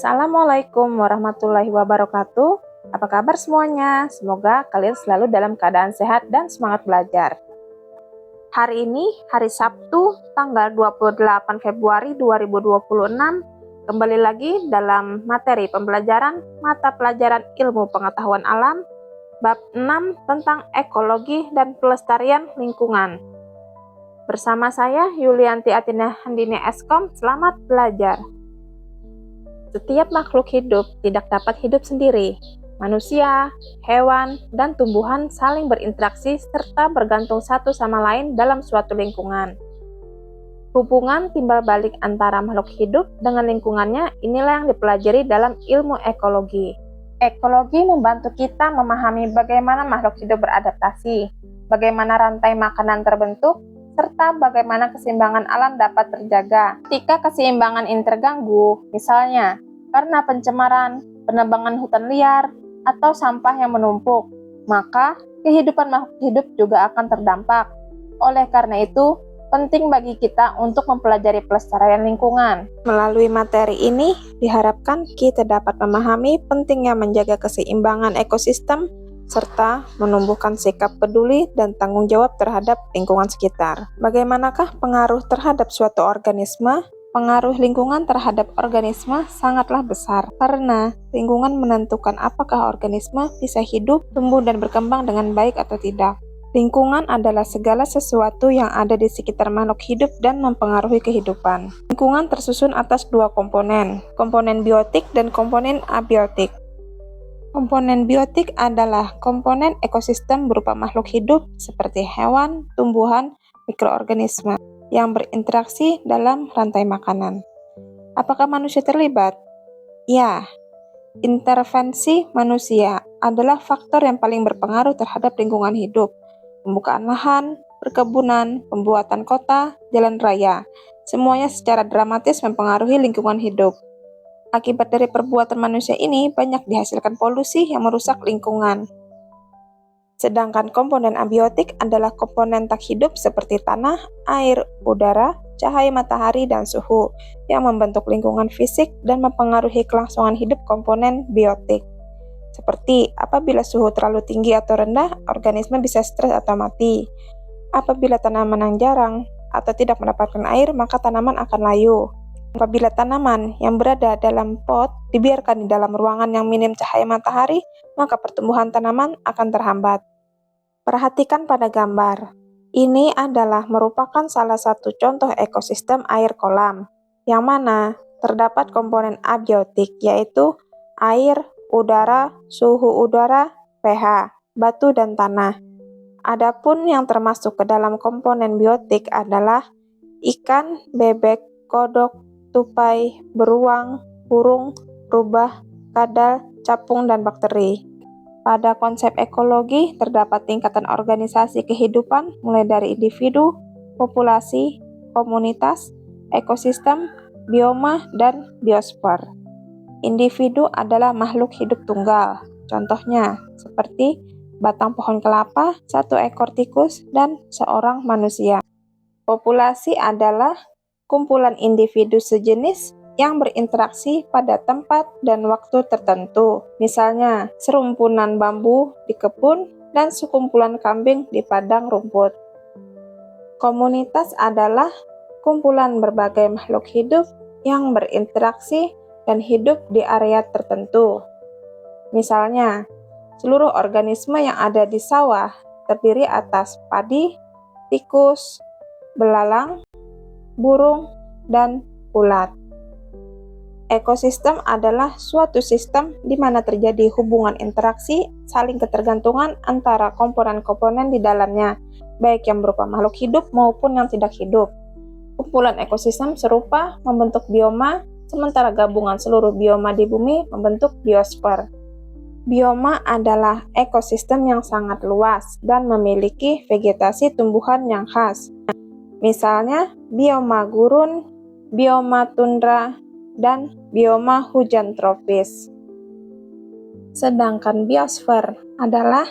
Assalamualaikum warahmatullahi wabarakatuh. Apa kabar semuanya? Semoga kalian selalu dalam keadaan sehat dan semangat belajar. Hari ini, hari Sabtu, tanggal 28 Februari 2026, kembali lagi dalam materi pembelajaran mata pelajaran ilmu pengetahuan alam, bab 6 tentang ekologi dan pelestarian lingkungan. Bersama saya, Yulianti Atina Handini Eskom, selamat belajar. Setiap makhluk hidup tidak dapat hidup sendiri. Manusia, hewan, dan tumbuhan saling berinteraksi serta bergantung satu sama lain dalam suatu lingkungan. Hubungan timbal balik antara makhluk hidup dengan lingkungannya inilah yang dipelajari dalam ilmu ekologi. Ekologi membantu kita memahami bagaimana makhluk hidup beradaptasi, bagaimana rantai makanan terbentuk, serta bagaimana keseimbangan alam dapat terjaga. Ketika keseimbangan ini terganggu, misalnya karena pencemaran, penebangan hutan liar, atau sampah yang menumpuk, maka kehidupan makhluk hidup juga akan terdampak. Oleh karena itu, penting bagi kita untuk mempelajari pelestarian lingkungan. Melalui materi ini, diharapkan kita dapat memahami pentingnya menjaga keseimbangan ekosistem, serta menumbuhkan sikap peduli dan tanggung jawab terhadap lingkungan sekitar. Bagaimanakah pengaruh terhadap suatu organisme? Pengaruh lingkungan terhadap organisme sangatlah besar, karena lingkungan menentukan apakah organisme bisa hidup, tumbuh, dan berkembang dengan baik atau tidak. Lingkungan adalah segala sesuatu yang ada di sekitar makhluk hidup dan mempengaruhi kehidupan. Lingkungan tersusun atas dua komponen biotik dan komponen abiotik. Komponen biotik adalah komponen ekosistem berupa makhluk hidup seperti hewan, tumbuhan, mikroorganisme yang berinteraksi dalam rantai makanan. Apakah manusia terlibat? Ya, intervensi manusia adalah faktor yang paling berpengaruh terhadap lingkungan hidup. Pembukaan lahan, perkebunan, pembuatan kota, jalan raya, semuanya secara dramatis mempengaruhi lingkungan hidup. Akibat dari perbuatan manusia ini banyak dihasilkan polusi yang merusak lingkungan. Sedangkan komponen abiotik adalah komponen tak hidup seperti tanah, air, udara, cahaya matahari, dan suhu yang membentuk lingkungan fisik dan mempengaruhi kelangsungan hidup komponen biotik. Seperti apabila suhu terlalu tinggi atau rendah, organisme bisa stres atau mati. Apabila tanaman yang jarang atau tidak mendapatkan air, maka tanaman akan layu. Apabila tanaman yang berada dalam pot dibiarkan di dalam ruangan yang minim cahaya matahari, maka pertumbuhan tanaman akan terhambat. Perhatikan pada gambar. Ini adalah merupakan salah satu contoh ekosistem air kolam, yang mana terdapat komponen abiotik, yaitu air, udara, suhu udara, pH, batu, dan tanah. Adapun yang termasuk ke dalam komponen biotik adalah ikan, bebek, kodok, tupai, beruang, burung, rubah, kadal, capung, dan bakteri. Pada konsep ekologi, terdapat tingkatan organisasi kehidupan mulai dari individu, populasi, komunitas, ekosistem, bioma, dan biosfer. Individu adalah makhluk hidup tunggal, contohnya seperti batang pohon kelapa, satu ekor tikus, dan seorang manusia. Populasi adalah kumpulan individu sejenis yang berinteraksi pada tempat dan waktu tertentu. Misalnya, serumpunan bambu di kebun dan sekumpulan kambing di padang rumput. Komunitas adalah kumpulan berbagai makhluk hidup yang berinteraksi dan hidup di area tertentu. Misalnya, seluruh organisme yang ada di sawah terdiri atas padi, tikus, belalang, burung, dan ulat. Ekosistem adalah suatu sistem di mana terjadi hubungan interaksi saling ketergantungan antara komponen-komponen di dalamnya, baik yang berupa makhluk hidup maupun yang tidak hidup. Kumpulan ekosistem serupa membentuk bioma, sementara gabungan seluruh bioma di bumi membentuk biosfer. Bioma adalah ekosistem yang sangat luas dan memiliki vegetasi tumbuhan yang khas. Misalnya, bioma gurun, bioma tundra, dan bioma hujan tropis. Sedangkan biosfer adalah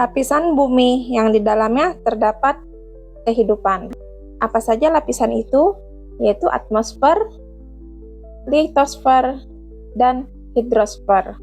lapisan bumi yang di dalamnya terdapat kehidupan. Apa saja lapisan itu? Yaitu atmosfer, litosfer, dan hidrosfer.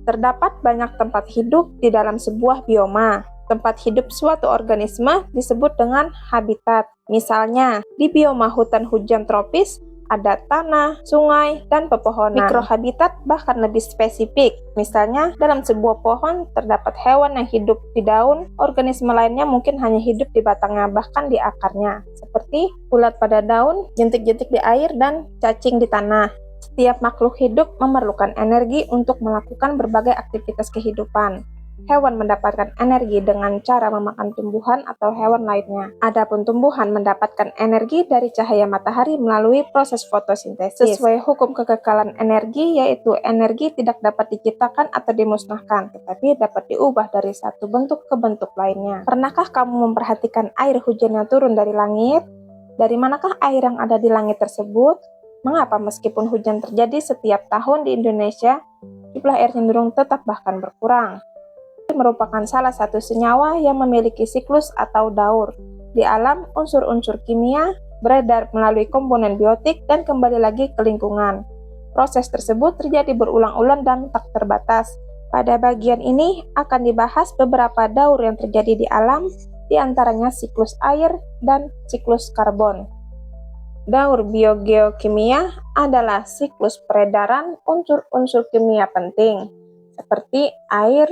Terdapat banyak tempat hidup di dalam sebuah bioma. Tempat hidup suatu organisme disebut dengan habitat. Misalnya, di bioma hutan hujan tropis, ada tanah, sungai, dan pepohonan. Mikrohabitat bahkan lebih spesifik. Misalnya, dalam sebuah pohon terdapat hewan yang hidup di daun, organisme lainnya mungkin hanya hidup di batangnya, bahkan di akarnya. Seperti ulat pada daun, jentik-jentik di air, dan cacing di tanah. Setiap makhluk hidup memerlukan energi untuk melakukan berbagai aktivitas kehidupan. Hewan mendapatkan energi dengan cara memakan tumbuhan atau hewan lainnya. Adapun tumbuhan mendapatkan energi dari cahaya matahari melalui proses fotosintesis. Sesuai hukum kekekalan energi, yaitu energi tidak dapat diciptakan atau dimusnahkan, tetapi dapat diubah dari satu bentuk ke bentuk lainnya. Pernahkah kamu memperhatikan air hujan yang turun dari langit? Dari manakah air yang ada di langit tersebut? Mengapa meskipun hujan terjadi setiap tahun di Indonesia, jumlah air cenderung tetap bahkan berkurang? Merupakan salah satu senyawa yang memiliki siklus atau daur. Di alam, unsur-unsur kimia beredar melalui komponen biotik dan kembali lagi ke lingkungan. Proses tersebut terjadi berulang-ulang dan tak terbatas. Pada bagian ini akan dibahas beberapa daur yang terjadi di alam, di antaranya siklus air dan siklus karbon. Daur biogeokimia adalah siklus peredaran unsur-unsur kimia penting, seperti air,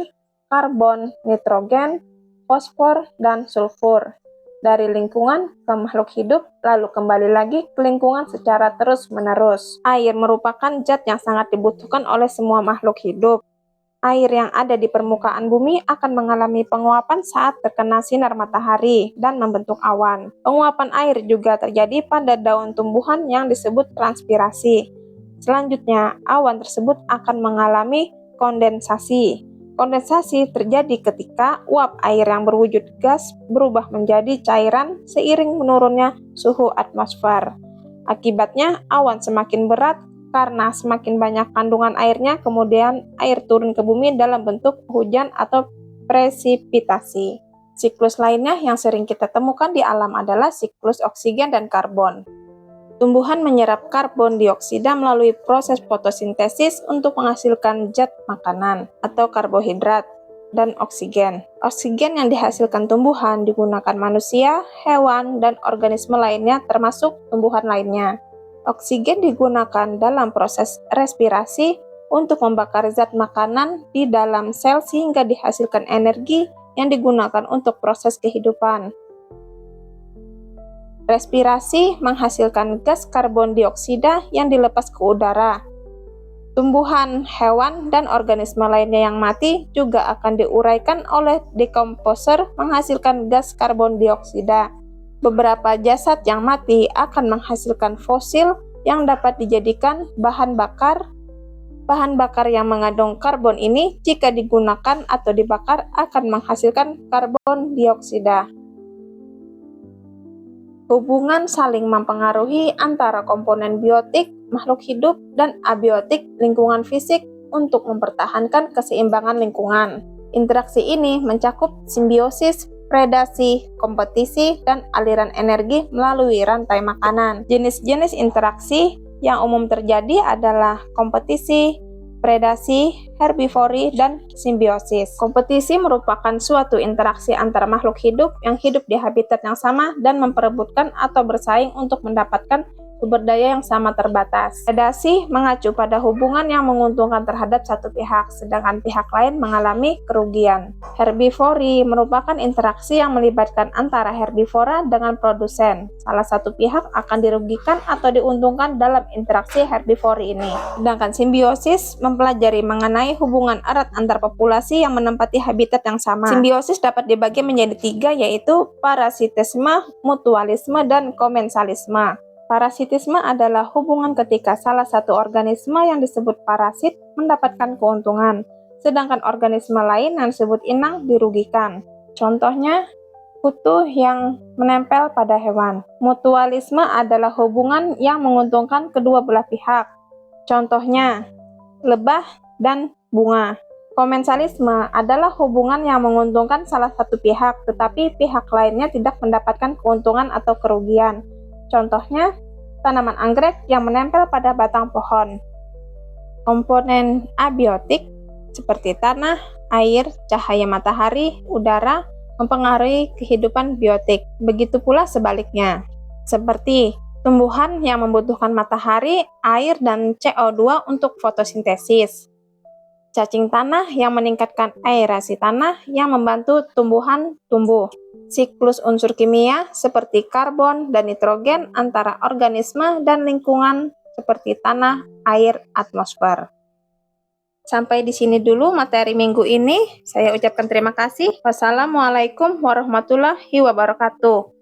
karbon, nitrogen, fosfor, dan sulfur dari lingkungan ke makhluk hidup, lalu kembali lagi ke lingkungan secara terus-menerus. Air merupakan zat yang sangat dibutuhkan oleh semua makhluk hidup. Air yang ada di permukaan bumi akan mengalami penguapan saat terkena sinar matahari dan membentuk awan. Penguapan air juga terjadi pada daun tumbuhan yang disebut transpirasi. Selanjutnya, awan tersebut akan mengalami kondensasi. Kondensasi terjadi ketika uap air yang berwujud gas berubah menjadi cairan seiring menurunnya suhu atmosfer. Akibatnya, awan semakin berat karena semakin banyak kandungan airnya, kemudian air turun ke bumi dalam bentuk hujan atau presipitasi. Siklus lainnya yang sering kita temukan di alam adalah siklus oksigen dan karbon. Tumbuhan menyerap karbon dioksida melalui proses fotosintesis untuk menghasilkan zat makanan atau karbohidrat dan oksigen. Oksigen yang dihasilkan tumbuhan digunakan manusia, hewan, dan organisme lainnya termasuk tumbuhan lainnya. Oksigen digunakan dalam proses respirasi untuk membakar zat makanan di dalam sel sehingga dihasilkan energi yang digunakan untuk proses kehidupan. Respirasi menghasilkan gas karbon dioksida yang dilepas ke udara. Tumbuhan, hewan, dan organisme lainnya yang mati juga akan diuraikan oleh dekomposer menghasilkan gas karbon dioksida. Beberapa jasad yang mati akan menghasilkan fosil yang dapat dijadikan bahan bakar. Bahan bakar yang mengandung karbon ini jika digunakan atau dibakar akan menghasilkan karbon dioksida. Hubungan saling mempengaruhi antara komponen biotik, makhluk hidup, dan abiotik lingkungan fisik untuk mempertahankan keseimbangan lingkungan. Interaksi ini mencakup simbiosis, predasi, kompetisi, dan aliran energi melalui rantai makanan. Jenis-jenis interaksi yang umum terjadi adalah kompetisi, predasi, herbivori, dan simbiosis. Kompetisi merupakan suatu interaksi antara makhluk hidup yang hidup di habitat yang sama dan memperebutkan atau bersaing untuk mendapatkan sumber daya yang sama terbatas. Predasi mengacu pada hubungan yang menguntungkan terhadap satu pihak, sedangkan pihak lain mengalami kerugian. Herbivori merupakan interaksi yang melibatkan antara herbivora dengan produsen. Salah satu pihak akan dirugikan atau diuntungkan dalam interaksi herbivori ini. Sedangkan simbiosis mempelajari mengenai hubungan erat antar populasi yang menempati habitat yang sama. Simbiosis dapat dibagi menjadi tiga, yaitu parasitisme, mutualisme, dan komensalisme. Parasitisme adalah hubungan ketika salah satu organisme yang disebut parasit mendapatkan keuntungan, sedangkan organisme lain yang disebut inang dirugikan. Contohnya, kutu yang menempel pada hewan. Mutualisme adalah hubungan yang menguntungkan kedua belah pihak. Contohnya, lebah dan bunga. Komensalisme adalah hubungan yang menguntungkan salah satu pihak, tetapi pihak lainnya tidak mendapatkan keuntungan atau kerugian. Contohnya, tanaman anggrek yang menempel pada batang pohon. Komponen abiotik seperti tanah, air, cahaya matahari, udara mempengaruhi kehidupan biotik. Begitu pula sebaliknya, seperti tumbuhan yang membutuhkan matahari, air, dan CO2 untuk fotosintesis. Cacing tanah yang meningkatkan aerasi tanah yang membantu tumbuhan tumbuh. Siklus unsur kimia seperti karbon dan nitrogen antara organisme dan lingkungan seperti tanah, air, atmosfer. Sampai di sini dulu materi minggu ini. Saya ucapkan terima kasih. Wassalamualaikum warahmatullahi wabarakatuh.